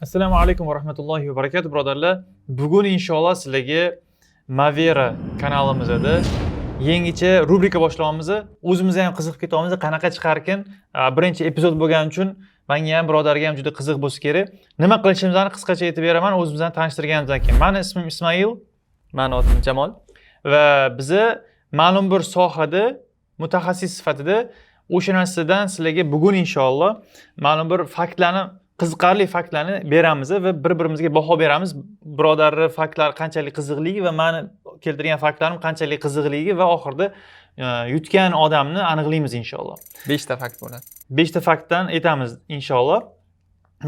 Assalomu alaykum va rahmatullohi va barakatuh birodarlar. Bugun inshaalloh sizlarga Mavera kanalimizda yangicha rubrika boshlaymiz. O'zimiz ham qiziqib ketyapmiz. Qanaqa chiqar ekan? Birinchi epizod bo'lgani uchun menga ham birodarga ham juda qiziq bo'lsa kerak. Nima qilishimizni qisqacha aytib beraman. O'zimizni tanishtirganimizdan keyin. Meni ismim Ismoil, meni atim Jamol va biz ma'lum bir sohada mutaxassis sifatida o'sha narsadan sizlarga bugun inshaalloh ma'lum bir faktlarni qiziqarli faktlarni beramiz va bir-birimizga baho beramiz. Birodarlar faktlar qanchalik qiziqligi va meni keltirgan faktlarim qanchalik qiziqligi va oxirida yutgan odamni aniqlaymiz inshaalloh. 5 ta fakt bo'ladi. 5 ta faktdan aytamiz inshaalloh.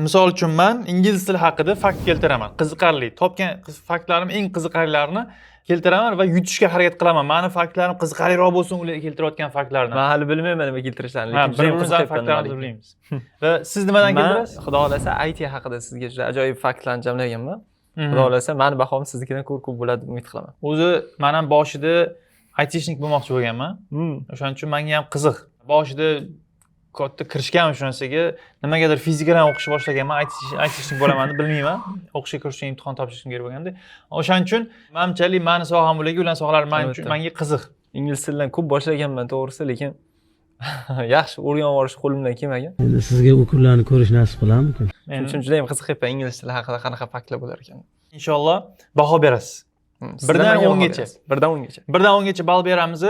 Misol uchun men ingliz tili haqida fakt keltiraman. Qiziqarli, topgan faktlarim eng qiziqarlilarini keltiraman va yutishga harakat qilaman. Meni faktlarim qiziqarliroq bo'lsin ular keltirayotgan faktlardan. Men hali bilmayman nima keltirishlarini, lekin birimiz faktlarni bilmaymiz. Va siz nimadan keltirasiz? Xudo xolasa IT haqida sizga juda ajoyib faktlarni jamlaganman. Xudo xolasa meni bahom siznikidan ko'p bo'ladi deb umid qilaman. O'zi men ham boshida ITshnik bo'lmoqchi bo'lganman. O'shaning uchun menga ham qiziq. Boshida katta kirishganman shu narsaga. Nimagadir fizikadan o'qishni boshlaganman. ITshnik bo'laman deb bilmayman. O'qishga kirish uchun imtihon topshirishim kerak bo'lganda. O'shaning uchun menimchalik meni soham bo'lagi, ular sohalar menga qiziq. Ingliz tilidan ko'p boshlaganman to'g'risi, lekin yaxshi o'rganib olish qo'limdan kelmagan. Endi sizga u kunlarni ko'rish nasib qilamizmi? Shuning uchun juda ham qiziqyapman ingliz tili haqida qanaqa faktlar bo'lar ekan. Inshaalloh baho berasiz. 1dan 10 gacha. 1dan 10 gacha. 1dan 10 gacha ball beramiz.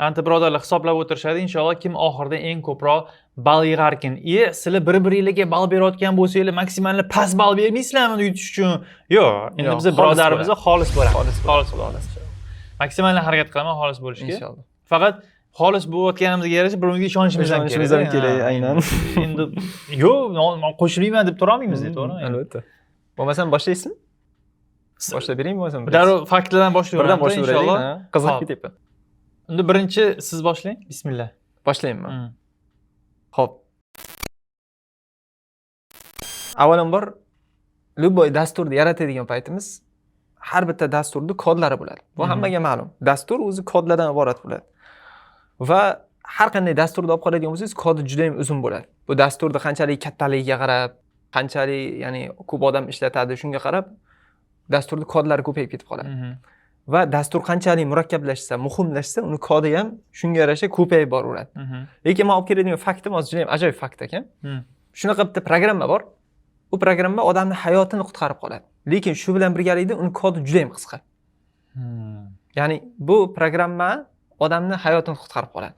Anta birodarlar hisoblab o'tirishadi. Inshaalloh kim oxirida eng ko'proq ball yig'ar ekan. Sizlar bir-biringizga ball berayotgan bo'lsanglar, maksimalni past ball bermaysizlarmi yutish uchun? Yo'q. Endi biz birodarimiz xolis bo'lamiz. Xolis bo'lamiz. Maksimalni harakat qilaman xolis bo'lishga. Inshaalloh. Faqat xolis bo'layotganimizga yarasha birovga ishonishimiz kerak. Aynan. Endi yo'q, qo'shilmayman deb tura olmaymiz, to'g'rimi? Albatta. Bo'lmasam boshlaysiz? Boshlab beraymi bo'lmasam? Darrov faktlardan boshlaymiz. Birdan boshlayveraylik. Inshaalloh. Qiziqib ketyapman. Endi birinchi siz boshlang. Bismillah. Boshlayman. Xo'p. Avvalambor, любой dasturni yaratadigan paytimiz har bitta dasturning kodlari bo'ladi. Bu hammaga ma'lum. Dastur o'zi kodlardan iborat bo'ladi. Va har qanday dasturni olib qaraydigan bo'lsangiz, kodi juda ham uzun bo'ladi. Bu dasturning qanchalik kattaligiga qarab, qanchalik, ya'ni ko'p odam ishlatadi, shunga qarab dasturning kodlari ko'payib ketib qoladi. Va dastur qanchalik murakkablashsa, muhimlashsa, uni kodi ham shunga yarasha ko'payib boraveradi. Lekin men olib keladigan faktim hozir juda ham ajoyib fakt ekan. Shunaqa bitta programma bor. U programma odamning hayotini qutqarib qoladi. Lekin shu bilan birgalikda uni kodi juda ham qisqa. Ya'ni bu programma odamning hayotini qutqarib qoladi.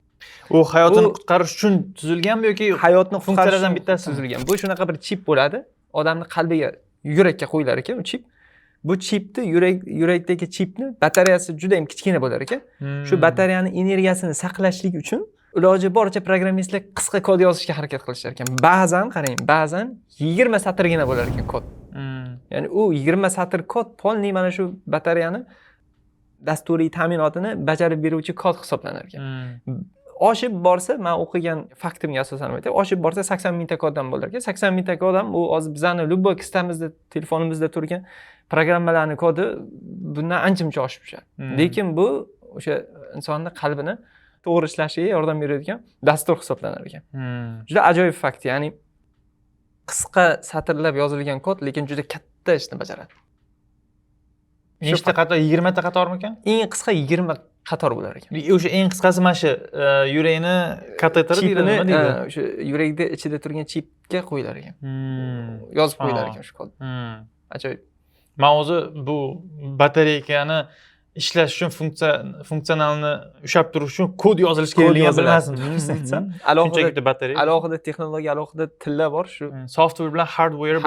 U hayotini qutqarish uchun tuzilganmi yoki hayotni funksiyalardan bittasi tuzilgan? Bu shunaqa bir chip bo'ladi. Odamning qalbiga, yurakka qo'yilar ekan u chip. Bu chipni yurakdagi chipni batareyasi juda ham kichkina bo'lar ekan. Shu batareyani energiyasini saqlashlik uchun iloji boricha programmistlar qisqa kod yozishga harakat qilishar ekan. Ba'zan qarang, ba'zan 20 satrgina bo'lar ekan kod. Ya'ni u 20 satr kod polniy mana shu batareyani dasturiy ta'minotini bajarib beruvchi kod hisoblanar ekan. Oshib borsa, men o'qigan faktimga asosan aytay, oshib borsa 80 mingta koddan bo'lar ekan. 80 mingta kod ham u hozir bizning любой kistamizda, telefonimizda turgan programmalarning kodi bundan ancha-muncha oshib tushadi. Lekin bu o'sha insonning qalbini to'g'ri ishlashiga yordam beradigan dastur hisoblanar ekan. Juda ajoyib fakt, ya'ni qisqa satrlab yozilgan kod, lekin juda katta ishni bajaradi. Nechta qator? 20 ta qatormikan? Eng qisqa 20 qator bo'lar ekan. O'sha eng qisqasi mana shu yurakni kateteri deyiladi, nima deydi? O'sha yurakda ichida turgan chipga qo'yilar ekan. Yozib qo'yilar ekan shu kod. Ajoyib. Men o'zi bu batareykani ishlash uchun funksionalni ushlab turish uchun kod yozilishi kerakligini bilmasdim. Aytsam, alohida texnologiya, alohida tillar bor. Shu software bilan hardware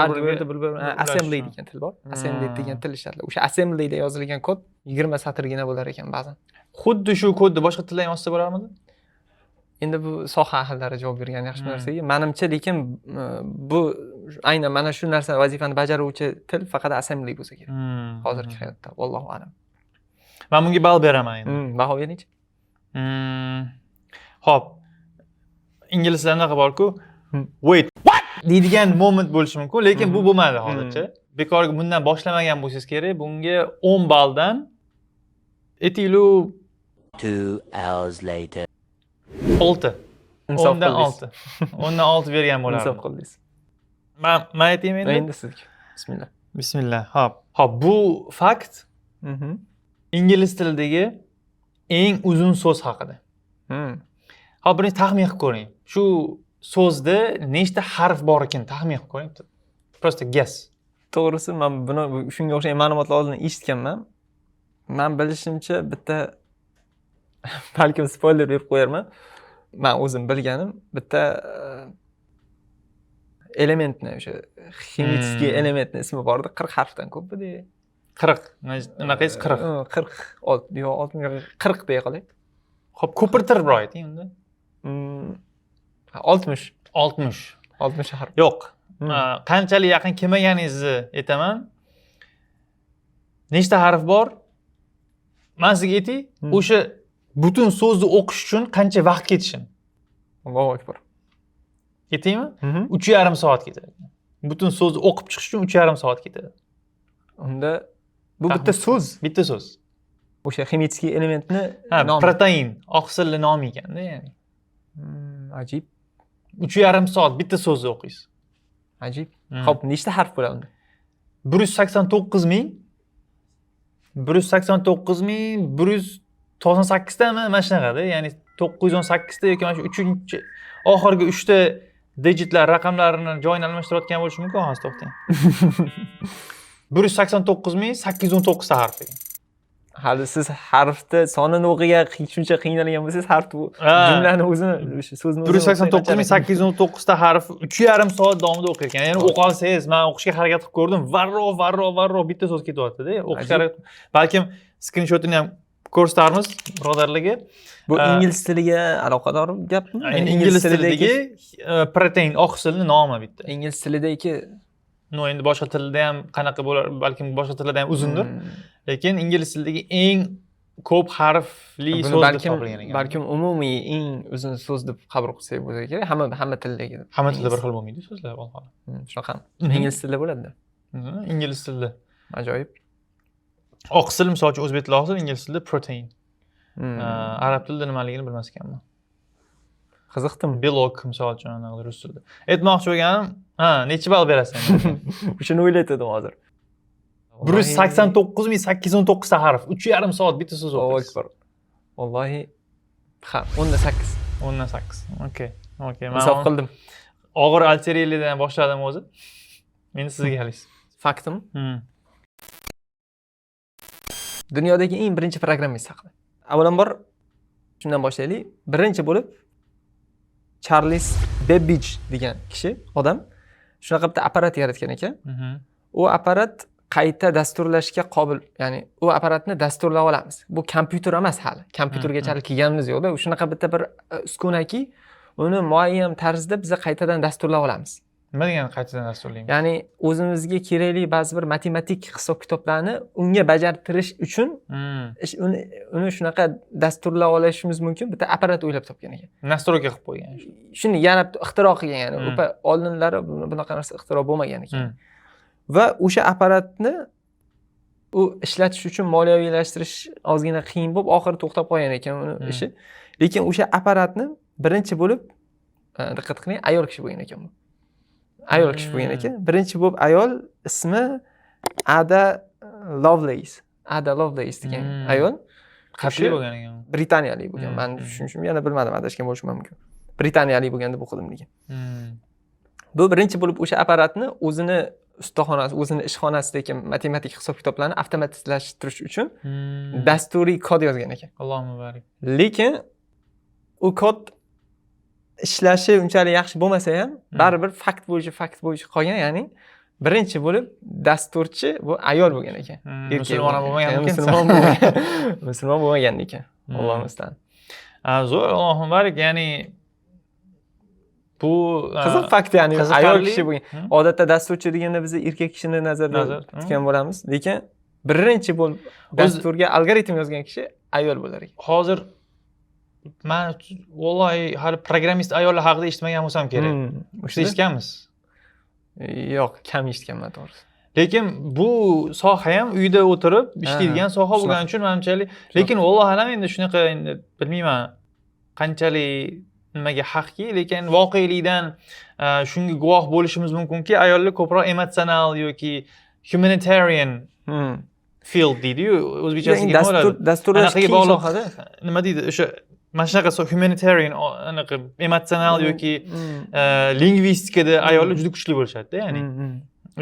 assembly degan til bor. Assembly degan til ishlatadi. O'sha assemblyda yozilgan kod 20 satrgina bo'lar ekan ba'zan. Xuddi shu kodni boshqa tilda ham yozsa bo'larmidi? Endi bu soha ahllari javob bergan yaxshi narsaga. Menimcha, lekin bu aynan mana shu narsa vazifani bajaruvchi til faqat assembly bo'lsa kerak. Hozirgi hayotda, vallohu a'lam. Men bunga ball beraman endi. Baho bering-chi. Xo'p. Inglizlarda nima bor-ku? Wait, what deydigan moment bo'lishi mumkin, lekin bu bo'lmadi hozircha. Bekorga bundan boshlamagan bo'lsangiz kerak. Bunga 10 balldan aytaylik 2 hours later. 6. 10dan 6. 10dan 6 bergan bo'lardim. Insof qildingiz. Men aytaymi endi? Endi sizga. Bismillah. Bismillah. Hop, bu fakt Mhm. ingliz tilidagi eng uzun so'z haqida. Hmm. Hop, buni taxmin qilib ko'ring. Shu so'zda nechta harf bor ekan taxmin qilib ko'ring. Просто guess. To'g'risi men buni shunga o'xshagan ma'lumotlar oldin eshitganman. Men bilishimcha bitta balkim spoiler berib qo'yarman. Men o'zim bilganim bitta elementni o'sha ximический elementni ismi bor edi. 40 harfdan ko'p edi. 40. Unaqangiz 40. 40 yo 60 40 deya qolay. Hop, ko'pirtiribroq ayting unda. 60 60. harf. Yo'q. Qanchalik yaqin kelmaganingizni aytaman. Nechta harf bor? Men sizga aytay, o'sha butun so'zni o'qish uchun qancha vaqt ketishini. Allohu akbar. Aytaymi? 3,5 soat ketadi. Butun so'zni o'qib chiqish uchun 3,5 soat ketadi. Unda bu bitta so'z. Bitta so'z. O'sha ximический elementni Ha, nomi. protein, oqsilli nomi ekanda, ya'ni. Ajib. 3,5 soat bitta so'zni o'qiysiz. Ajib. Xo'p, nechta harf bo'ladi unda? 189 tami mana shunaqada, ya'ni 918 ta yoki mana shu 3-chi oxirgi 3 ta digitlar raqamlarini joyini almashtirayotgan bo'lishi mumkin, hozir to'xtang. 189,819 ta harf ekan. Hali siz harfni sonini o'qigan shuncha qiynalgan bo'lsangiz, harf bu jumlani o'zini, o'sha so'zni 189,819 ta harf 3,5 soat davomida o'qir ekan. Ya'ni o'qa olsangiz, men o'qishga harakat qilib ko'rdim. Varro bitta so'z ketyapti-da. O'qishga harakat. Balkim skrinshotini ham ko'rsatarmiz birodarlarga. bu ingliz tiliga aloqador gapmi? Ingliz tilidagi protein oqsilli nomi bitta. Ingliz tilidagi No, endi boshqa tilda ham qanaqa bo'lar, balkim boshqa tilda ham uzundir. Lekin ingliz tilidagi eng ko'p harfli so'z deb topilgan ekan. Balkim umumiy eng uzun so'z deb qabul qilsak bo'lsa kerak. Hamma tildagi. Hamma tilda bir xil bo'lmaydi so'zlar, albatta. Shunaqa. Ingliz tilida bo'ladi. Ingliz tilida. Ajoyib. Oqsil misol uchun o'zbek tilida oqsil, ingliz tilida protein. Arab tilida nimaligini bilmas ekanman. Qiziqdim. Belok misol uchun rus tilida. Aytmoqchi bo'lganim, necha ball berasan? Shuni o'ylayotgandim hozir. 189,819 ta harf, 3,5 soat bitta so'z Allohu o'qiysiz. akbar. Vallohi 10/8. 10/8. Okay. Hisob qildim. Og'ir arteriyadan boshladim o'zi. Meni sizga halis. Faktim. Dunyodagi eng birinchi programmist haqida. Avvalambor shundan boshlaylik. Birinchi bo'lib Charles Babbage degan kishi, odam shunaqa bitta apparat yaratgan ekan. U apparat qayta dasturlashga qobil, ya'ni u apparatni dasturlab olamiz. Bu kompyuter emas hali. Kompyutergacha hali kelganimiz yo'qda. Shunaqa bitta bir uskunaki, uni muayyan tarzda biz qaytadan dasturlab olamiz. Nima degani qaytadan dasturlaymiz? Ya'ni o'zimizga kerakli ba'zi bir matematik hisob-kitoblarni unga bajartirish uchun uni shunaqa dasturlab olishimiz mumkin bitta apparat o'ylab topgan ekan. Nastroyka qilib qo'ygan. Shuni yaratib ixtiro qilgan, ya'ni oldinlari bunaqa narsa ixtiro bo'lmagan ekan. Va o'sha apparatni u ishlatish uchun moliyaviylashtirish ozgina qiyin bo'lib, oxiri to'xtab qolgan ekan uni ishi. Lekin o'sha apparatni birinchi bo'lib diqqat qiling, ayol kishi bo'lgan ekan bu. Ayol kishi bo'lgan ekan. Birinchi bo'lib ayol, ismi Ada Lovelace. Ada Lovelace degan ayol. Qashli bo'lgan ekan. Britaniyalik bo'lgan. Men tushunishim, yana bilmadim, adashgan bo'lishim mumkin. Britaniyalik bo'lgan deb o'qidim lekin. Bu birinchi bo'lib o'sha apparatni o'zini ustaxonasi, o'zini ishxonasidagi matematik hisob-kitoblarni avtomatlashtirirish uchun dasturiy kod yozgan ekan. Allohu muborak. Lekin u kod ishlashi unchalik yaxshi bo'lmasa ham, baribir fakt bo'yicha qolgan, ya'ni birinchi bo'lib dasturchi bu ayol bo'lgan ekan. Musulmon bo'lmagan ekan. Musulmon bo'lmagan ekan. Alloh mustan. Zo'r, Allohu muborak, ya'ni bu qiziq fakt, ya'ni ayol kishi bo'lgan. Odatda dasturchi deganda biz erkak kishini nazarda tutgan bo'lamiz, lekin birinchi bo'lib dasturga algoritm yozgan kishi ayol bo'lar ekan. Hozir men vallahi hali programmist ayollar haqida eshitmagan bo'lsam kerak. O'sha eshitganmiz? Yo'q, kam eshitganman to'g'risi. Lekin bu soha ham uyda o'tirib ishlaydigan soha bo'lgani uchun menimchalik, lekin vallahi alam endi shunaqa, endi bilmayman qanchalik nimaga haqki, lekin voqelikdan shunga guvoh bo'lishimiz mumkinki, ayollar ko'proq emotsional yoki humanitarian field deydi-yu, o'zbekchasiga nima bo'ladi? dasturlash Anaqaga keng bog'liq. sohada. Nima deydi? O'sha mana shunaqa humanitarian anaqa emotsional yoki lingvistikada ayollar juda kuchli bo'lishadi-da, ya'ni.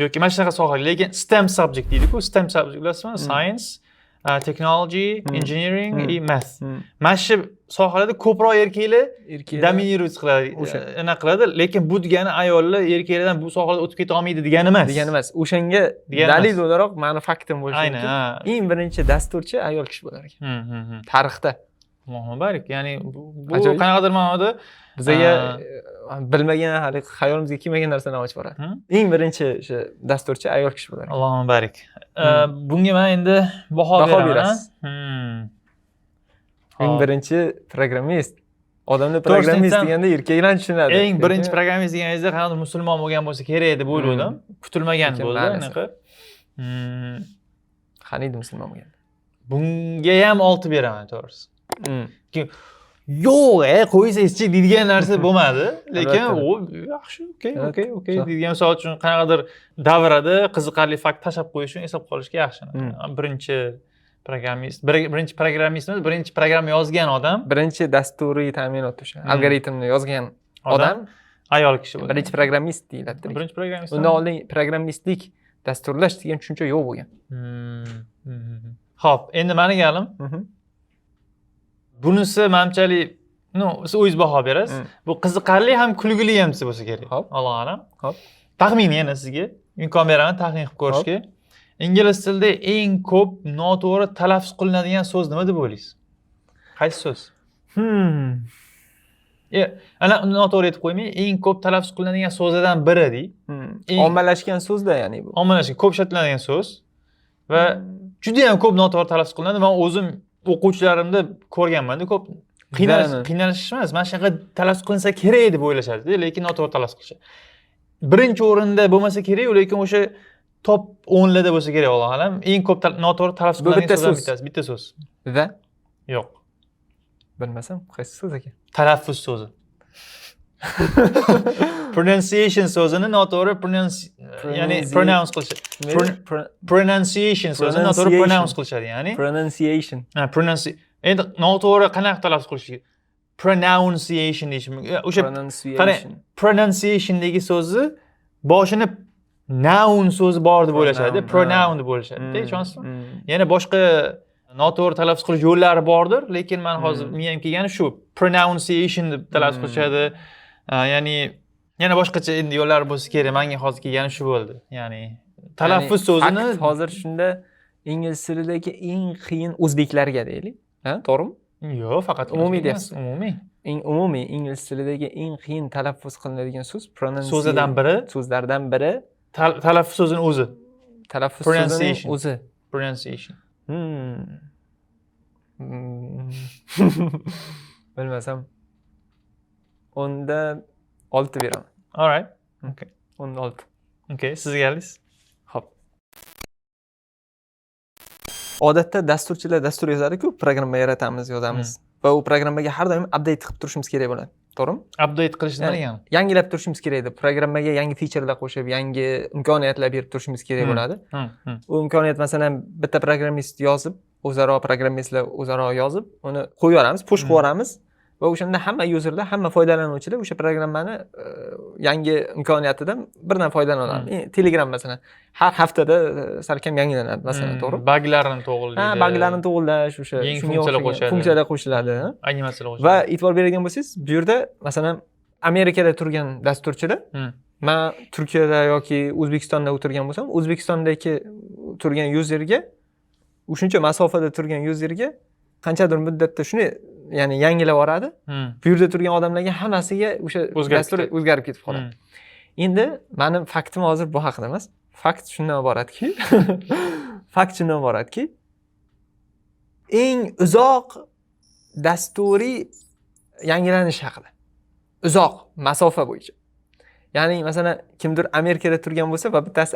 Yoki mana shunaqa sohalar, lekin STEM subject deydi-ku, STEM subject bilasizmi? Science, technology, engineering и math. Mana shu sohalarda ko'proq erkaklar dominировать qiladi, anaqa qiladi, lekin bu degani ayollar erkaklardan bu sohaga o'tib keta olmaydi degani emas. Degani emas. O'shanga Degani dalil o'laroq mani faktim bo'lishi Aynan, mumkin. ha. Eng birinchi dasturchi ayol kishi bo'lar ekan. Tarixda. Allohu barik. Ya'ni bu Ajoyib. qanaqadir ma'noda Bizga bilmagan, hali xayolimizga kelmagan narsani olib chiqaradi. Eng birinchi o'sha dasturchi ayol kishi bo'lar ekan. Allohu barik. Bunga men endi baho beraman. berasiz. Eng birinchi programmist. Odamlar programmist deganda erkaklar tushunadi. Eng birinchi programmist deganingizda qanaqadir musulmon bo'lgan bo'lsa kerak deb o'yladim. Kutilmagan Lekin bo'ldi ma'lum. anaqa. Qaniydi musulmon bo'lgan. Bunga ham 6 beraman, to'g'risi. Yo'q, qo'ysangizchi deydigan narsa bo'lmadi, lekin u yaxshi, okey deydigan, misol uchun qanaqadir davrada qiziqarli fakt tashlab qo'yish uchun eslab qolishga yaxshi. Birinchi programmist, birinchi programmistmi, birinchi programma yozgan odam, Birinchi dasturiy ta'minot o'sha algoritmni yozgan odam ayol kishi bo'ladi. birinchi programmist deyiladi. Birinchi programmist. Undan oldin programmistlik, dasturlash degan tushuncha yo'q bo'lgan. Xo'p, endi mani galim. Bunisi menimchalik, siz o'zingiz baho berasiz. Bu qiziqarli ham kulgili ham bo'lsa kerak. Xo'p. Alloh alam. Xo'p. Taxmin yana sizga imkon beraman taxmin qilib ko'rishga. Ingliz tilida eng ko'p noto'g'ri talaffuz qilinadigan so'z nima deb o'ylaysiz? Qaysi so'z? Ana noto'g'ri aytib qo'ymay, eng ko'p talaffuz qilinadigan so'zlardan biri dey. Ommalashgan so'zda, ya'ni bu. Ommalashgan, ko'p ishlatiladigan so'z va juda ham ko'p noto'g'ri talaffuz qilinadi. Men o'zim o'quvchilarimda ko'rganman-da, ko'p qiynalish emas, mana shunaqa talaffuz qilinsa kerak deb o'ylashadi, lekin noto'g'ri talaffuz qilishadi. Birinchi o'rinda bo'lmasa kerak, lekin o'sha top 10 larda bo'lsa kerak, Alloh alam. Eng ko'p noto'g'ri talaffuz qilinadigan so'zdan bitta so'z. Va? Yo'q. Bilmasam, qaysi so'z ekan? Talaffuz so'zi. Pronunciation so'zini noto'g'ri ya'ni pronounce qilishadi. Pronunciation so'zini noto'g'ri pronounce qilishadi, ya'ni. Pronunciation. Endi noto'g'ri qanaqa talaffuz qilish kerak? Pronunciation deyish mumkin. O'sha qarang, pronunciationdagi so'zni boshini noun so'zi bor deb o'ylashadi, pronoun deb o'ylashadi. Ishonasizmi? Yana boshqa noto'g'ri talaffuz qilish yo'llari bordir, lekin men hozir miyam kelgani shu pronunciation deb talaffuz qilishadi. Ya'ni yana boshqacha endi yo'llari bo'lsa kerak. Menga hozir kelgani shu bo'ldi. Ya'ni talaffuz so'zini hozir shunda ingliz tilidagi eng qiyin o'zbeklarga deylik. Ha, to'g'rimi? Yo'q, faqat umumiy deyapsiz. Umumiy. Umumiy ingliz tilidagi eng qiyin talaffuz qilinadigan so'z so'zlardan biri. So'zlardan biri talaffuz so'zini o'zi. Talaffuz so'zining o'zi. Pronunciation. Bilmasam. Onda 6 beraman. All right. Okay. Onda 6. Okay, sizga galingiz. Xo'p. Odatda dasturchilar dastur yozadi-ku, programma yaratamiz, yozamiz. Va u programmaga har doim update qilib turishimiz kerak bo'ladi. To'g'rimi? Update qilish nima degani? Yangilab turishimiz kerak edi. Programmaga yangi featurelar qo'shib, yangi imkoniyatlar berib turishimiz kerak bo'ladi. U imkoniyat masalan bitta programmist yozib, programmistlar o'zaro yozib, uni qo'yib yuboramiz, push qilib yuboramiz va o'shanda hamma userlar, hamma foydalanuvchilar o'sha programmani yangi imkoniyatidan birdan foydalanadi. Telegram masalan har haftada salkam yangilanadi masalan, to'g'ri? Buglarni to'g'rilaydi. Buglarni to'g'rilash, o'sha funksiyalar qo'shiladi. Animatsiyalar qo'shiladi. Va e'tibor beradigan bo'lsangiz, bu yerda masalan Amerikada turgan dasturchilar, men Turkiyada yoki O'zbekistonda o'tirgan bo'lsam, O'zbekistondagi turgan userga, o'shuncha masofada turgan userga qanchadir muddatda shuni ya'ni yangilab yuboradi. Bu yerda turgan odamlarga hammasiga o'sha dastur o'zgarib ketib qoladi. Endi mening faktim hozir bu haqida emas. Fakt shundan iboratki, eng uzoq dasturiy yangilanish haqida. Uzoq masofa bo'yicha. Ya'ni masalan kimdir Amerikada turgan bo'lsa va bittasi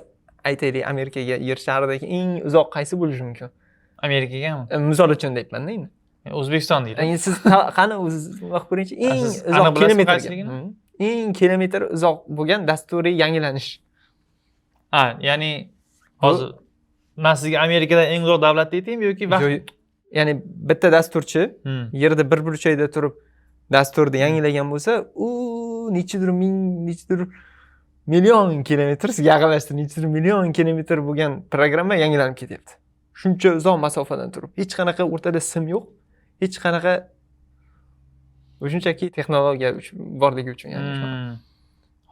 aytaylik Amerikaga yer sharidagi eng uzoq qaysi bo'lishi mumkin? Amerikagami? Misol uchun deyapman-da endi. O'zbekiston deydi. Endi siz qani o'zingiz vaqt ko'ringchi eng uzoq kilometrga. eng kilometr uzoq bo'lgan dasturiy yangilanish. Ha, ya'ni hozir men sizga Amerikada eng uzoq davlatni aytaymi yoki vaqt? Ya'ni bitta dasturchi yerda bir burchakda turib dasturni yangilagan bo'lsa, u nechidir ming, nechidir million kilometr sizga yaqinlashdi, nechidir million kilometr bo'lgan programma yangilanib ketyapti. Shuncha uzoq masofadan turib, hech qanaqa o'rtada sim yo'q, hech qanaqa shunchaki texnologiya borligi uchun ya'ni shunaqa.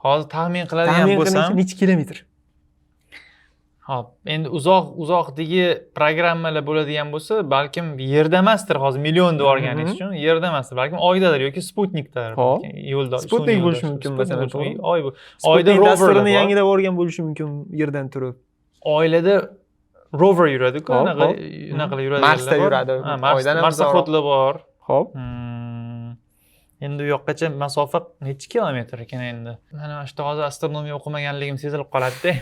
Hozir taxmin qiladigan bo'lsam, necha kilometr? hop, endi uzoqdagi programmalar bo'ladigan bo'lsa, balkim yerda emasdir, hozir million deb olganingiz uchun yerda emasdir, balkim oydadir yoki Sputnikdadir. Yo'lda. Sputnik bo'lishi mumkin masalan. Oyda roverini yangilab olgan bo'lishi mumkin yerdan turib. Oilada rover yuradi-ku, unaqa yuradi. Marsda yuradi. Marsda xotlar bor. Xo'p. Endi u yoqqacha masofa necha kilometr ekan endi? Mana shu hozir astronomiya o'qimaganligim sezilib qoladi-da.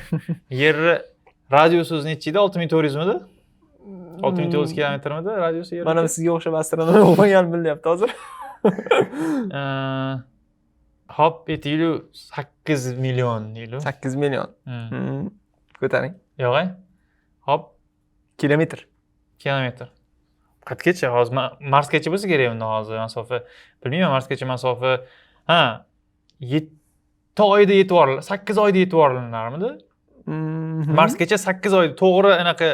Yerni radiusi necha edi? 6400 midi? 6400 kilometrmidi radiusi yer? Mana sizga o'xshab astronomiya o'qigan bilyapti hozir. Hop, aytaylik 8 million deylik. 8 million. Ko'taring. Yo'q-a? Hop, Kilometr. Qayergacha hozir Marsgacha bo'lsa kerak unda hozir masofa. Bilmayman Marsgacha masofa. Ha, 7 oyda yetib oriladi, 8 oyda yetib orilarmidi? Marsgacha 8 oy to'g'ri anaqa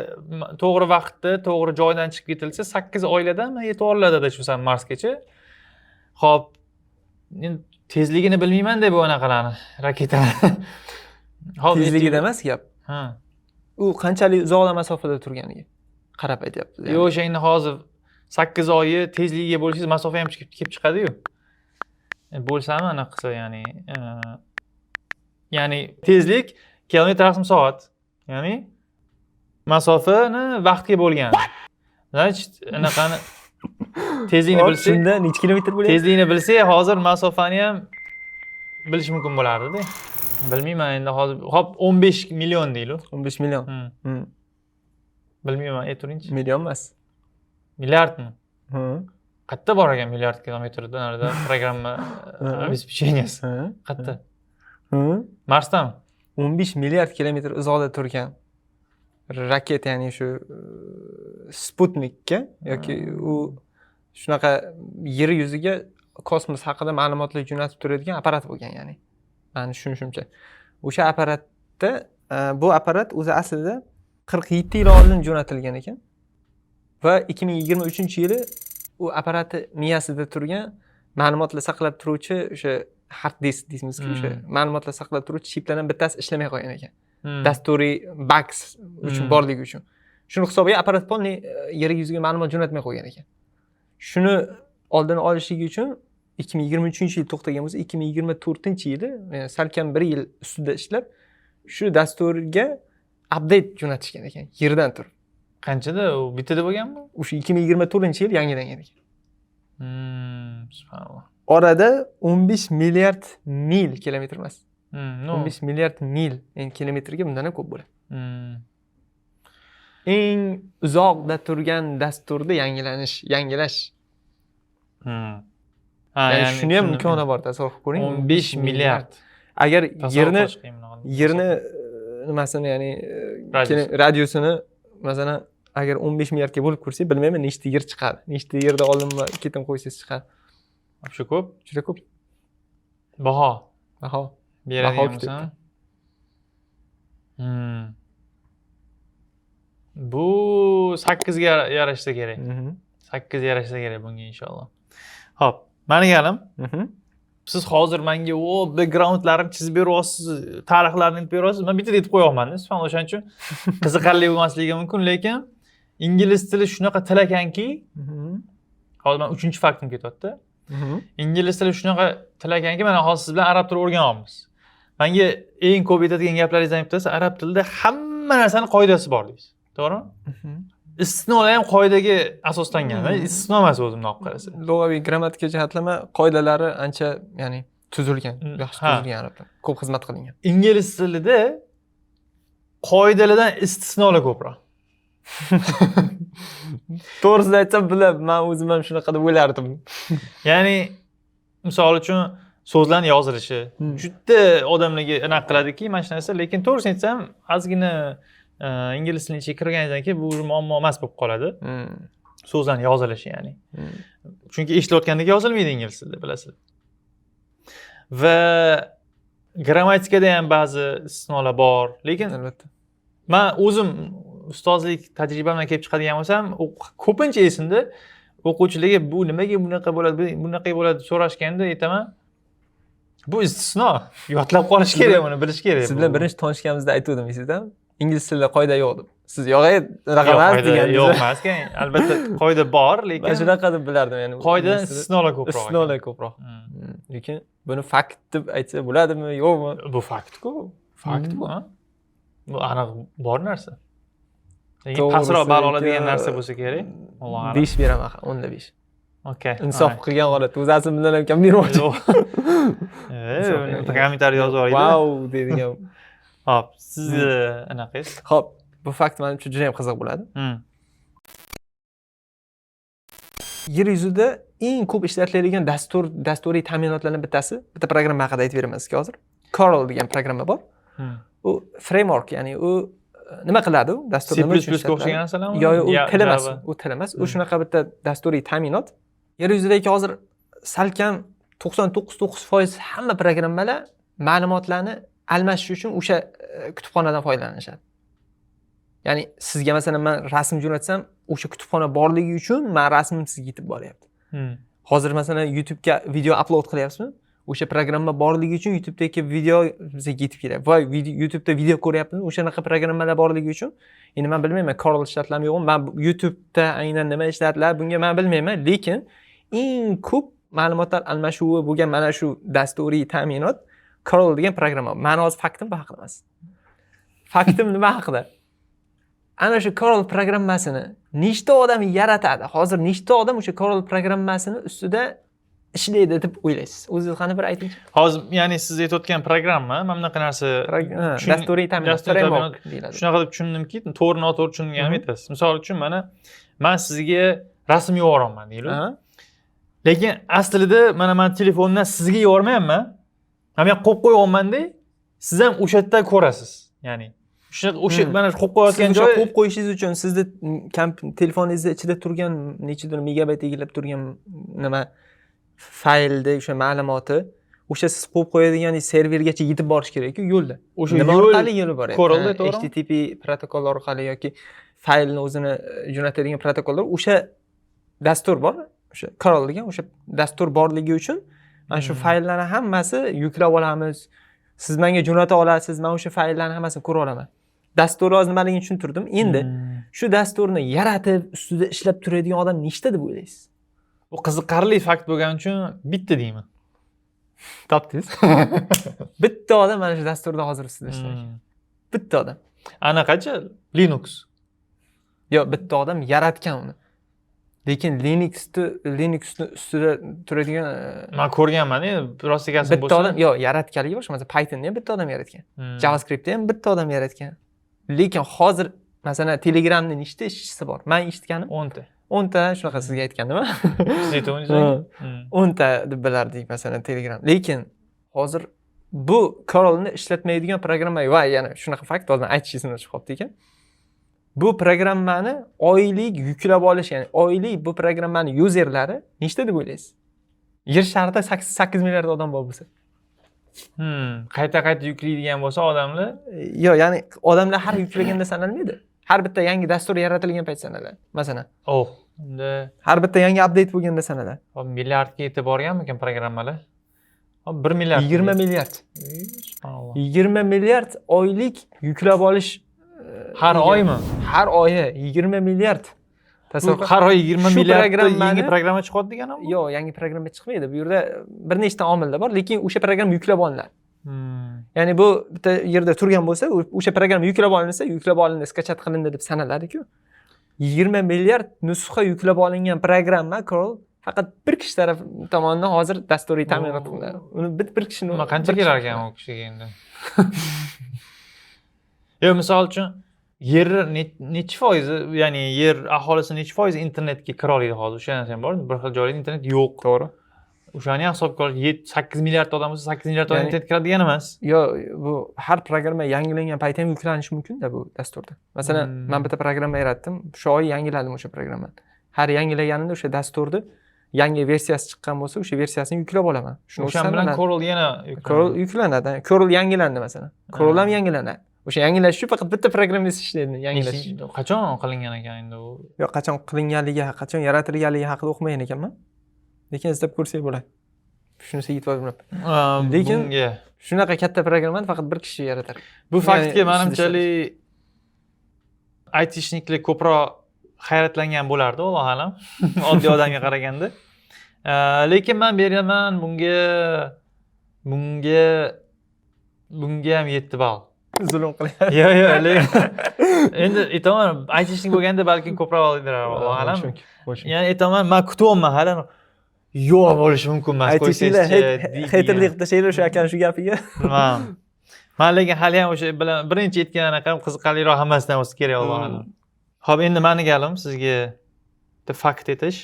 to'g'ri vaqtda, to'g'ri joydan chiqib ketilsa 8 oylarda yetib oriladi shu Marsgacha. Xo'p, endi tezligini bilmayman-da bu anaqalarni, raketalarni. Hop, tezligida emas gap. Ha. U qanchalik uzoqda masofada turganiga qarab aytyapti. Yo'q, o'sha endi hozir 8 oyi tezligiga bo'lishingiz masofa ham kelib chiqadi-yu. Bo'lsami anaqa qilsa, ya'ni tezlik kilometr/soat. Ya'ni masofani vaqtga bo'lgan. Значит, anaqani tezlikni bilsa, shunda necha kilometr bo'lyapti? Tezlikni bilsa, hozir masofani ham bilish mumkin bo'lardi-da. Bilmayman endi hozir. Hop, 15 million deylik. 15 million. Bilmayman, ayturingchi. Million emas. Milliardmi? Qayerda bor ekan milliard kilometrdan narida programma обеспеченияsi? Qayerda? Marsdami? 15 milliard kilometr uzoqda turgan raketa, ya'ni shu Sputnikka yoki u shunaqa yer yuziga kosmos haqida ma'lumotlar jo'natib turadigan apparat bo'lgan, ya'ni. Mani tushunishimcha. O'sha apparatda bu apparat o'zi aslida 47 yil oldin jo'natilgan ekan va 2023-yili u apparatni miyasida turgan ma'lumotlar saqlab turuvchi o'sha hard disk deymizku, o'sha ma'lumotlar saqlab turuvchi chiplardan bittasi ishlamay qolgan ekan. Dasturiy bugs uchun borligi uchun. Shuni hisobiga apparat polni yer yuziga ma'lumot jo'natmay qo'ygan ekan. Shuni oldini olishligi uchun 2023-yil to'xtagan bo'lsa, 2024-yili, salkam 1 yil ustida ishlab, shu dasturga update jo'natishgan ekan yerdan turib. Qanchada u bitada bo'lganmi? O'sha 2024-yil yangilangan ekan. Subhanalloh. Orada 15 milliard mil kilometr emas. 15 milliard mil, ya'ni kilometrga bundan ham ko'p bo'ladi. Eng uzoqda turgan dasturni yangilash. Ya'ni shuni ham imkoni bor, tasavvur qilib ko'ring. 15 milliard. Agar yerni nimasini, ya'ni radiusini masalan agar 15 milliardga bo'lib ko'rsak, bilmayman nechta yer chiqadi. Nechta yerda olinma ketim qo'ysangiz chiqadi. Shu ko'p? Juda ko'p. Baho. Beradigan bo'lsam. Bu 8 ga yarashsa kerak. 8 yarashsa kerak bunga inshaalloh. Xo'p, meni galim. Siz hozir menga backgroundlarini chizib beryapsiz, tarixlarni aytib beryapsiz. Men bitta aytib qo'yapman-da, subhanalloh, o'shaning uchun qiziqarli bo'lmasligi mumkin, lekin ingliz tili shunaqa til ekanki, hozir men 3-faktim ketyapti. Ingliz tili shunaqa til ekanki, mana hozir siz bilan arab tilini o'rganyapmiz. Menga eng ko'p aytadigan gaplaringizni bittasi arab tilida hamma narsaning qoidasi bor deysiz. To'g'rimi? Istisnolar ham qoidaga asoslangan. Istisno emas o'zimni olib qarasa. Lug'aviy grammatika jihatlama qoidalari ancha, ya'ni tuzilgan, yaxshi tuzilgan arablar. Ko'p xizmat qilingan. Ingliz tilida qoidalardan istisnolar ko'proq. To'g'risini aytsam, men o'zim ham shunaqa deb o'ylardim. Ya'ni misol uchun so'zlarni yozilishi juda odamlarga anaqa qiladiki mana shu narsa, lekin to'g'risini aytsam ozgina ingliz tilining ichiga kirganidan keyin bu muammo emas bo'lib qoladi. So'zlarni yozilishi ya'ni. Chunki eshitayotgandek yozilmaydi ingliz tilida, bilasizlar. Va grammatikada ham ba'zi istisnolar bor, lekin Albatta. men o'zim ustozlik tajribamdan kelib chiqadigan bo'lsam, ko'pincha esimda o'quvchilarga bu nimaga bunaqa bo'ladi so'rashganda aytaman, bu istisno. Yodlab qolish kerak, buni bilish kerak. Siz bilan birinchi tanishganimizda aytgandim sizdan, ingliz tilida qoida yo'q deb. Siz yo'q, unaqa emas degandingiz. Yo'q emas, albatta qoida bor, lekin Men shunaqa deb bilardim, ya'ni. qoidadan istisnolar ko'proq. Istisnolar ko'proq. Lekin buni fakt deb aytsa bo'ladimi, yo'qmi? Bu fakt-ku. Fakt bu, ha? Bu aniq bor narsa. Lekin pastroq ball oladigan narsa bo'lsa kerak. Alloh a'lam. 5 beraman, 10 5. Okay. Insof qilgan holatda o'zasi bundan ham kam bermoqchi. Kommentariy yozib yuboring. Wow deydigan. Hop, sizni anaqangiz? Xo'p, bu fakt men uchun juda ham qiziq bo'ladi. Yer yuzida eng ko'p ishlatiladigan dasturiy ta'minotlardan bitta programma haqida aytib beraman sizga hozir. Coral degan programma bor. U framework, ya'ni u nima qiladi? U dastur nima uchun C++ o'xshagan narsalarmi? Yo'q, u til emas. U til emas. U shunaqa bitta dasturiy ta'minot. Yer yuzidagi hozir salkam 99.9% hamma programmalar ma'lumotlarni almashish uchun o'sha kutubxonadan foydalanishadi. Ya'ni sizga masalan men rasm jo'natsam, o'sha kutubxona borligi uchun men rasmim sizga yetib boryapti. Hozir masalan YouTube'ga video upload qilyapsizmi? O'sha programma borligi uchun YouTube'dagi video bizga yetib keladi. Va YouTube'da video ko'ryapmiz, o'shanaqa programmalar borligi uchun. Endi men bilmayman, Coral ishlatlarmi yo'qmi? Men YouTube'da aynan nima ishlatiladi, bunga men bilmayman, lekin eng ko'p ma'lumotlar almashuvi bo'lgan mana shu dasturiy ta'minot Coral degan programma. Men hozir faktim bu haqida emas. Faktim nima haqida? Ana shu Coral programmasini nechta odam yaratadi? Hozir nechta odam o'sha Coral programmasini ustida ishlaydi deb o'ylaysiz? O'zingiz qani bir aytingchi. Hozir ya'ni siz aytayotgan programma mana bunaqa narsa dasturiy ta'minot framework deyiladi. Shunaqa deb tushundimki, to'g'ri noto'g'ri tushunganimni aytasiz. Misol uchun men sizga rasm yuboraman deylik. Lekin aslida men telefondan sizga yubormayapman. Men qo'yib qo'yapman-da, siz ham o'sha yerda ko'rasiz. Ya'ni o'sha mana qo'yib qo'yayotgan joy qo'yib qo'yishingiz uchun sizni telefoningizni ichida turgan nechidir megabayt egallab turgan nima faylda o'sha ma'lumoti o'sha siz qo'yib qo'yadigan servergacha yetib borish kerak-ku yo'lda. O'sha nima orqali yo'li bor edi? HTTP protokol orqali yoki faylni o'zini jo'natadigan protokollar, o'sha dastur bor. O'sha Coral degan o'sha dastur borligi uchun mana shu fayllarni hammasi yuklab olamiz. Siz menga jo'nata olasiz, men o'sha fayllarni hammasini ko'ra olaman. Dastur hozir nimaligini tushuntirdim. Endi shu dasturni yaratib, ustida ishlab turadigan odam nechta deb o'ylaysiz? Bu qiziqarli fakt bo'lgani uchun bitta deyman. Topdingiz? Bitta odam mana shu dasturda hozir ustida ishlaydi. Bitta odam. Anaqachi Linux. Yo'q, bitta odam yaratgan uni. Lekin Linuxni ustida turadigan men ko'rganman-da, prostikasi bo'lsa. Bitta odam, yo'q, yaratganligi boshqa. Masalan, Pythonni ham bitta odam yaratgan. JavaScriptni ham bitta odam yaratgan. Lekin hozir masalan Telegramning nechta ishchisi bor? Men eshitganim 10 ta. 10 ta, shunaqa sizga aytgandimmi? Siz aytdingiz. 10 ta deb bilardik masalan Telegram. Lekin hozir bu Coralni ishlatmaydigan programma va yana shunaqa fakt hozir aytishingizni chiqib qolibdi ekan. Bu programmani oylik yuklab olish, ya'ni oylik bu programmani yuzerlari nechta deb o'ylaysiz? Yer sharida 8 milliard odam bor bo'lsa. Qayta yuklaydigan bo'lsa odamlar, yo'q, ya'ni odamlar har yuklaganda sanalmaydi. Har bitta yangi dastur yaratilgan payt sanaladi. Masalan. Unda har bitta yangi update bo'lganda sanaladi. Milliardga yetib borganmikan programmalar? 1 milliard. 20 milliard. Subhanalloh. 20 milliard oylik yuklab olish har oymi? Har oyi 20 milliard. Tasavvur, har oy 20 milliard yangi programma chiqadi deganmi? Yo'q, yangi programma chiqmaydi. Bu yerda bir nechta omillar bor, lekin o'sha program yuklab olinadi. Ya'ni bu bitta yerda turgan bo'lsa, o'sha program yuklab olinsa, skachat qilindi deb sanaladi-ku. 20 milliard nusxa yuklab olingan programma Coral faqat bir kishi tomonidan hozir dasturiy ta'minot qilinadi. Uni bir kishini qancha kelar ekan u kishiga endi? Yo'q, misol uchun yer necha foiz, ya'ni yer aholisi necha foiz internetga kira oladi hozir? O'sha narsa ham bor. Bir xil joylarda internet yo'q. To'g'ri. O'shani ham hisobga olish 8 milliard odam bo'lsa 8 milliard odam Ya'ni- internet kiradi degani emas. Yo, bu har programma yangilangan paytda ham yuklanishi mumkin-da bu dasturda. Masalan, men bitta programma yaratdim. Shu oy yangiladim o'sha programmani. Har yangilaganimda o'sha dasturni yangi versiyasi chiqqan bo'lsa, o'sha versiyasini yuklab olaman. Shuni O'shan bilan Coral yana Coral yuklanadi. Coral yangilandi masalan. Coral ham yangilanadi. O'sha yangilash uchun faqat bitta programmasi ishlaydi, yangilash. Qachon qilingan ekan endi u? Yo, qachon qilinganligi, qachon yaratilganligi haqida o'qimagan ekanman. Lekin izlab ko'rsak bo'ladi. Shunisi yetib olmayapti. Lekin bunga shunaqa katta programmani faqat bir kishi yaratar. bu faktga Yani menimchalik aytishniklar ko'proq hayratlangan bo'lardi, Alloh alam. Oddiy odamga qaraganda. Lekin men beraman bunga ham 7 ball. Zulm qilyapti. Yo'q. Endi aytaman, aytishlik bo'lganda balkim ko'proq oladilar, Alloh alam. Ya'ni aytaman, men kutyapman hali. Yo'q bo'lishi mumkin emas. Aytishinglar haterlik qilib tashlaylar o'sha akani shu gapiga. Men lekin hali ham o'sha bilan birinchi aytgan anaqa qiziqarliroq hammasidan bo'lsa kerak, Alloh alam. Xo'p, endi meni galim sizga bitta fakt aytish.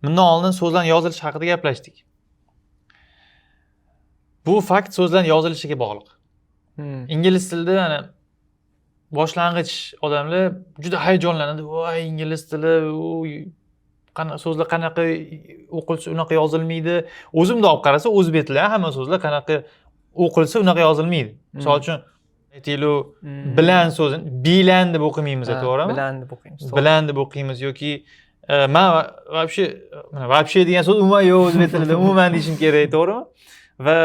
Bundan oldin so'zlarning yozilishi haqida gaplashdik. Bu fakt so'zlarning yozilishiga bog'liq. Ingliz tilida ana boshlang'ich odamlar juda hayajonlanadi. Voy, ingliz tili, so'zlar qanaqa o'qilsa unaqa yozilmaydi. O'zimda olib qarasa o'zbek tili hamma so'zlar qanaqa o'qilsa unaqa yozilmaydi. Misol uchun aytaylik, bilan so'zini bilan deb o'qimaymiz, to'g'rimi? Bilan deb o'qiymiz. Bilan deb o'qiymiz yoki men вообще degan so'z umuman yo'q o'zbek tilida, umuman deyishim kerak, to'g'rimi? Va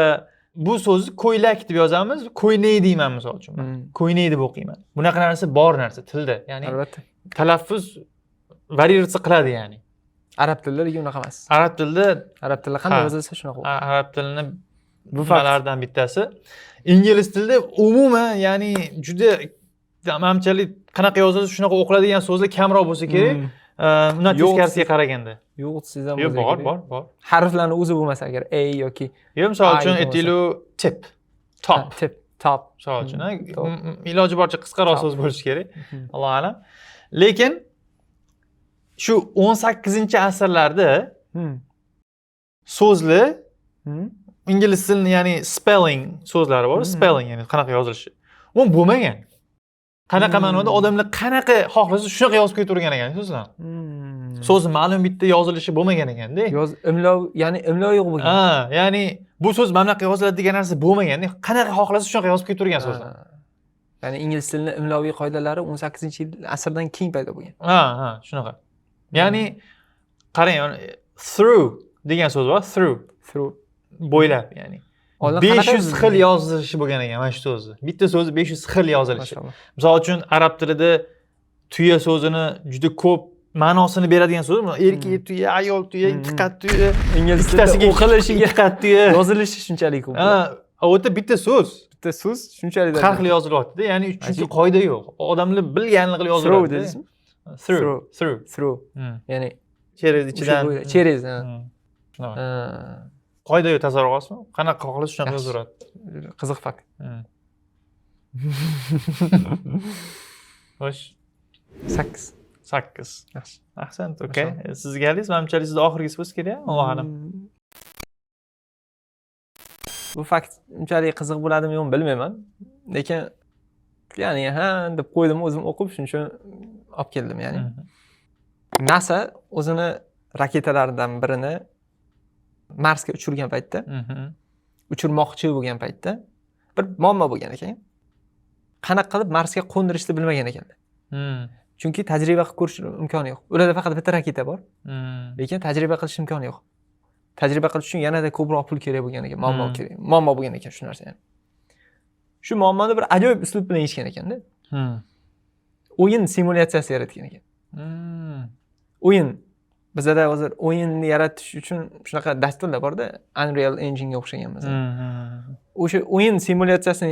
bu so'zni ko'ylak deb yozamiz, ko'ynak deyman misol uchun. Ko'ynak deb o'qiyman. Bunaqa narsa bor narsa tilda. Ya'ni Albatta. talaffuz variatsiya qiladi, ya'ni. Arab tilida lekin unaqa emas. Arab tilida Qanday yozilsa shunaqa o'qiydi. arab tilini Bu nimalardan bittasi. Ingliz tilida umuman, ya'ni juda menimchalik qanaqa yozilsa shunaqa o'qiladigan so'zlar kamroq bo'lsa kerak. Undan teskariga qaraganda. Yo'q, sizdan Yo'q, bor. Harflarning o'zi bo'lmasa agar a yoki Yo'q, misol uchun aytaylik tip, top. tip, top. Misol uchun iloji boricha qisqaroq so'z bo'lishi kerak. Alloh alam. Lekin shu 18-asrlarda so'zlar ingliz tilini, ya'ni spelling so'zlari bor, spelling ya'ni qanaqa yozilishi. U bo'lmagan. Qanaqa ma'noda odamlar qanaqa xohlasa shunaqa yozib ketavergan ekan so'zlar. So'z ma'lum bitta yozilishi bo'lmagan ekanda. Imlo, ya'ni imlo yo'q bo'lgan. Ya'ni bu so'z mana bunaqa yoziladi degan narsa bo'lmagan. Qanaqa xohlasa shunaqa yozib ketavergan so'zlar. Ya'ni ingliz tilining imloviy qoidalari 18-asrdan keyin paydo bo'lgan. Shunaqa. Ya'ni qarang, through degan so'z bor, through bo'ylab, ya'ni 500 xil yozilishi bo'lgan ekan mana shu so'zni. Bitta so'zi 500 xil yozilishi. Misol uchun arab tilida tuya so'zini juda ko'p ma'nosini beradigan so'z, erkak tuya, ayol tuya, diqqat tuya, ingliz tilida o'qilishiga diqqat tuya, yozilishi shunchalik ko'p. u yerda bitta so'z shunchalik har xil yozilyapti-da, ya'ni chunki qoida yo'q. Odamlar bilganini qilib yoziladi. Through. Ya'ni cheres ichidan. Cheres. Qoida yo'q, tasavvur qilasizmi? Qanaqa xohlasa shunaqa yozaveradi. Qiziq fakt. Xo'sh. 8. Yaxshi. Ahsant, okey. Sizga galingiz, menimcha sizda oxirgisi bo'lsa kerak, Alloh alam. Bu fakt unchalik qiziq bo'ladimi yo'qmi bilmayman. Lekin ya'ni deb qo'ydim, o'zim o'qib shuning uchun olib keldim, ya'ni. NASA o'zini raketalaridan birini Marsga uchirgan paytda, uchirmoqchi bo'lgan paytda bir muammo bo'lgan ekan. Qanaqa qilib Marsga qo'ndirishni bilmagan ekanlar. Chunki tajriba qilib ko'rish imkoni yo'q. Ularda faqat bitta raketa bor. Lekin tajriba qilish imkoni yo'q. Tajriba qilish uchun yanada ko'proq pul kerak bo'lgan ekan, muammo bo'lgan ekan shu narsa, ya'ni. Shu muammoni bir ajoyib uslub bilan yechgan ekanda. O'yin simulyatsiyasi yaratgan ekan. O'yin. Bizda hozir o'yinni yaratish uchun shunaqa dasturlar bor-da, Unreal Engine'ga o'xshagan masalan. O'sha o'yin simulyatsiyasini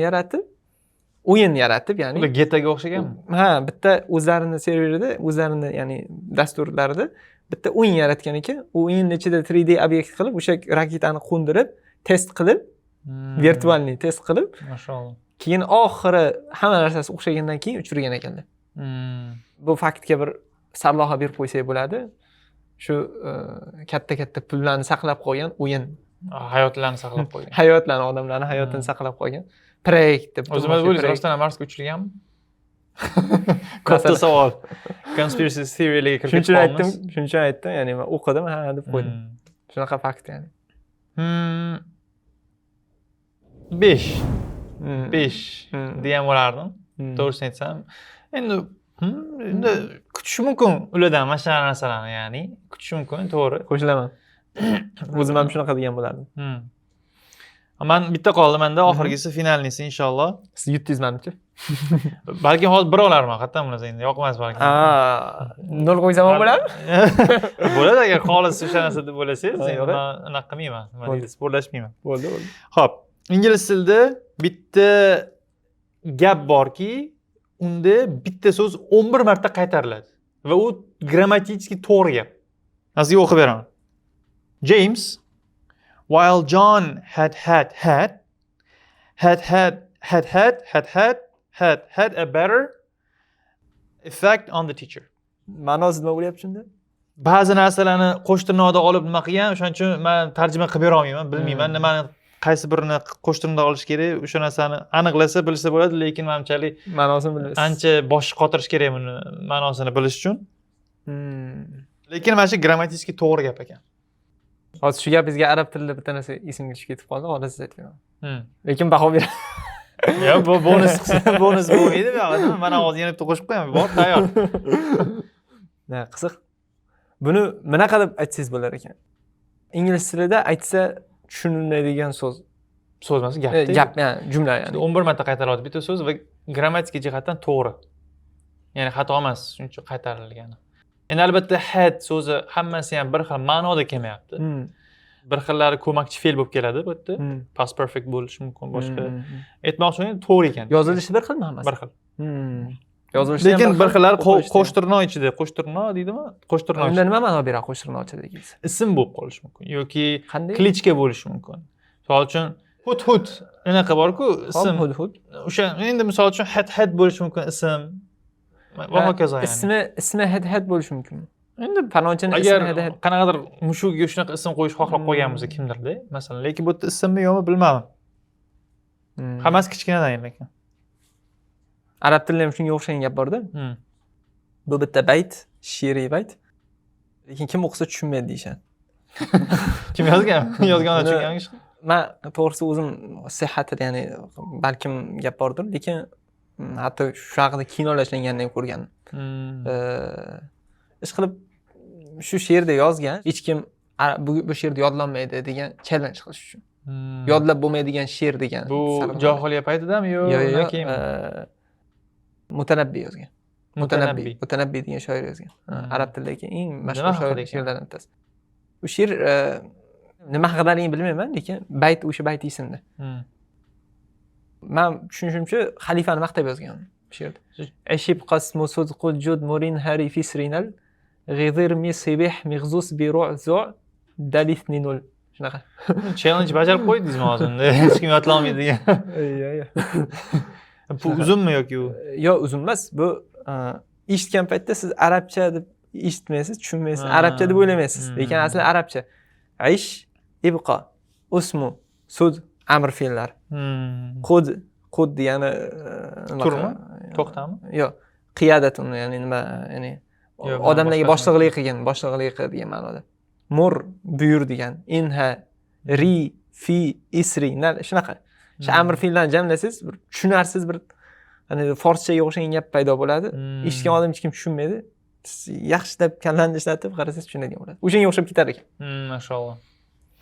o'yin yaratib, ya'ni ular GTA'ga o'xshaganmi? Bitta o'zlarini serverida, o'zlarini ya'ni dasturlarida bitta o'yin yaratgan ekan. U o'yinning ichida 3D obyekt qilib, o'sha raketani qo'ndirib, test qilib, virtualniy test qilib, mashalloh. Keyin oxiri hamma narsasi o'xshagandan keyin uchirgan ekanlar. Bu faktga bir sarlavha berib qo'ysak bo'ladi. shu katta pullarni saqlab qo'ygan o'yin. Hayotlarni saqlab qo'ygan. Hayotlarni, odamlarni hayotini saqlab qo'ygan. Proyekt deb. O'zimiz bo'lish rostdan Marsga uchirilganmi? Katta savol. Conspiracy theorylarga kirib ketmoqmiz. Shuning uchun aytdim, ya'ni men o'qidim, ha deb qo'ydim. Shunaqa fakt ya'ni. 5 degan bo'lardim. To'g'risini aytsam. Endi kutish mumkin ulardan mana shunaqa narsalarni, ya'ni kutish mumkin, to'g'ri. Qo'shilaman. O'zim ham shunaqa degan bo'lardim. Man bitta qoldi menda, oxirgisi finalnisi inshaalloh. Siz yutdingiz menimcha. Balki hozir bir olarman, qayerdan bilasan endi, yoqmas balki. Nol qo'ysam ham bo'ladimi? Bo'ladi agar xolis o'sha narsa deb o'ylasangiz, men unaqa qilmayman. Men sportlashmayman. Bo'ldi. Xo'p, ingliz tilida bitta gap borki, unda bitta so'z 11 marta qaytariladi va u grammatik to'g'ri gap. Sizga o'qib beraman. James, while John had a better effect on the teacher. Ma'nosi nima bo'lyapti shunda? Ba'zi narsalarni qo'shtirnoqda olib nima qilgan, o'shaning uchun men tarjima qilib bera olmayman, bilmayman nimani qaysi birini qo'shtirnoqda olish kerak, o'sha narsani aniqlasa bilsa bo'ladi, lekin menimchalik ma'nosini bilasiz. Ancha boshqa qotirish kerak buni ma'nosini bilish uchun. Lekin mana shu grammatik to'g'ri gap ekan. Hozir shu gapingizga arab tilida bitta narsa esimga tushib ketib qoldi, hozir siz aytganim. Lekin baho beraman. Yo'q, bu bonus bo'lmaydi bu yoqda. Mana hozir yana bitta qo'shib qo'yaman, bor, tayyor. Qiziq. Buni bunaqa deb aytsangiz bo'lar ekan. Ingliz tilida aytsa tushuniladigan so'z. So'z emas, gap. Gap, ya'ni jumla ya'ni. 11 marta qaytariladi bitta so'z va grammatik jihatdan to'g'ri. Ya'ni xato emas, shuning uchun qaytarilgani. Endi albatta had so'zi hammasi ham bir xil ma'noda kelmayapti. Bir xillari ko'makchi fe'l bo'lib keladi bu yerda. Past perfect bo'lishi mumkin, boshqa. Aytmoqchi to'g'ri ekan. Yozilishi bir xilmi hammasi? Bir xil. Yozilishi lekin bir xillari qo'shtirnoq ichida, qo'shtirnoq deydimi? Qo'shtirnoq. Unda nima ma'no beradi qo'shtirnoq ichida deysiz? Ism bo'lib qolishi mumkin yoki qanday? Klichka bo'lishi mumkin. Misol uchun hut anaqa bor-ku, ism. Hut. O'sha endi misol uchun had bo'lishi mumkin ism. Va hokazo ya'ni. Ismi had bo'lishi mumkin. Endi falonchining agar ismi had. qanaqadir mushukga shunaqa ism qo'yish xohlab qo'ygan bo'lsa kimdirda, masalan, lekin bu yerda ismmi yo'qmi bilmadim. Hammasi kichkinadan lekin. Arab tilida ham shunga o'xshagan gap bor-da. Bu bitta bayt, she'riy bayt. Lekin kim o'qisa tushunmaydi deyshadi. Kim yozgan? Yozganlar tushungan ish. Men to'g'risi o'zim sihhatida, ya'ni balkim gap bordir, lekin hatto shu haqida kinolar ishlanganini ham ko'rganman. Ish qilib shu she'rda yozgan, hech kim bu she'rda yodlanmaydi degan challenge qilish uchun. Yodlab bo'lmaydigan she'r degan. Bu johiliya paytidami yo'q, keyin Mutanabbi yozgan. Mutanabbi degan shoir yozgan. Arab tilidagi eng mashhur shoirlardan bittasi. Bu she'r nima haqidaligini bilmayman, lekin bayt o'sha bayt esimda. Men tushunishimcha xalifani maqtab yozgan she'rda. Ashib qasmu sudqul jud murin hari fisrinal g'izir mi sibih mighzus bi ru'zu dalitninul. Shunaqa. Challenge bajarib qo'ydingizmi hozir? Hech kim yodlay olmaydi degan. Bu uzunmi yoki u? Yo'q, uzun emas. Bu eshitgan paytda siz arabcha deb eshitmaysiz, tushunmaysiz. Arabcha deb o'ylamaysiz. Lekin asli arabcha. Aish, ibqa, usmu, sud, amr fe'llar. Qud degani turmi? To'xtami? Yo'q. Qiyadatun, ya'ni nima, ya'ni odamlarga boshliqlik degan ma'noda. Mur, buyur degan. Inha, ri, fi, isri, nal shunaqa. Shu amr fe'llarni jamlasangiz, bir tushunarsiz bir hani forschaga o'xshagan gap paydo bo'ladi. Eshitgan odam hech kim tushunmaydi. Yaxshilab kallangizni ishlatib qarasangiz tushunadigan bo'ladi. O'shanga o'xshab ketar ekan. Mashalloh.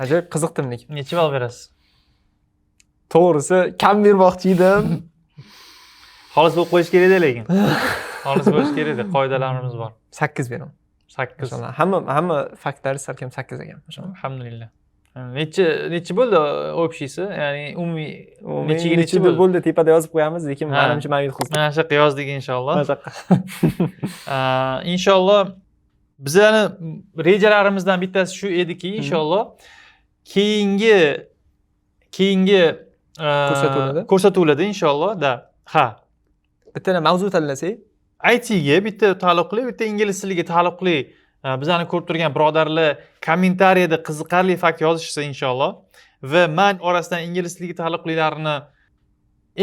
Ajoyib qiziqdim lekin. Necha ball berasiz? To'g'risi, kam bermoqchi edim. Xolis bo'lib qo'yish kerak-da lekin. Xolis bo'lish kerak-da, qoidalarimiz bor. 8 beraman. 8. Masalan, hamma faktlari salkam 8 ekan. Alhamdulillah. Necha bo'ldi общийsi? Ya'ni umumiy necha bo'ldi tepada yozib qo'yamiz, lekin menimcha men yutqizdim. Mana shu yozdik inshaalloh. Inshaalloh bizlarni rejalarimizdan bittasi shu ediki, inshaalloh keyingi ko'rsatuvlarda inshaalloh bitta mavzu tanlasak, IT ga bitta taalluqli, bitta ingliz tiliga taalluqli bizani ko'rib turgan birodarlar kommentariyada qiziqarli fakt yozishsa inshaalloh va men orasidan ingliz tiliga taalluqlilarini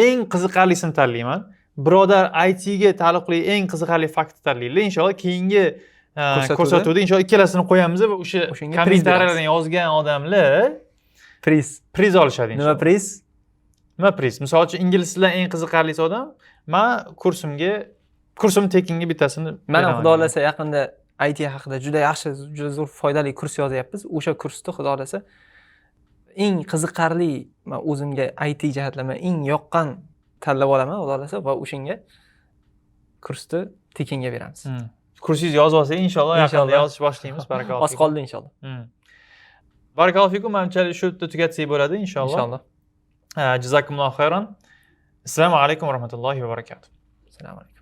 eng qiziqarlisini tanlayman. Birodar ITga taalluqli eng qiziqarli faktni tanlaydi. Inshaalloh keyingi ko'rsatuvda inshaalloh ikkalasini qo'yamiz va o'sha O'shanga priz kommentariyalarni yozgan odamlar priz olishadi Nima inshaalloh. priz? Nima priz? Misol uchun ingliz tilidan eng qiziqarlisi odam men kursim tekinga bittasini Mana beraman. xudo xolasa yaqinda IT haqida juda yaxshi, juda zo'r foydali kurs yozyapmiz. O'sha kursda xudo xolasa eng qiziqarli, men o'zimga IT jihatlaman eng yoqqan tanlab olaman xudo xolasa va o'shanga kursni tekinga beramiz. Kursingiz yozib olsangiz inshaalloh yaqinda Inshaalloh. yozish boshlaymiz. Barakalloh. Oz qoldi inshaalloh. Barakalloh fikum. Menimcha shu yerda tugatsak bo'ladi inshaalloh. Inshaalloh. Jazakumullohu xayron. Assalomu alaykum va rahmatullohi va barakatuh. Assalomu alaykum.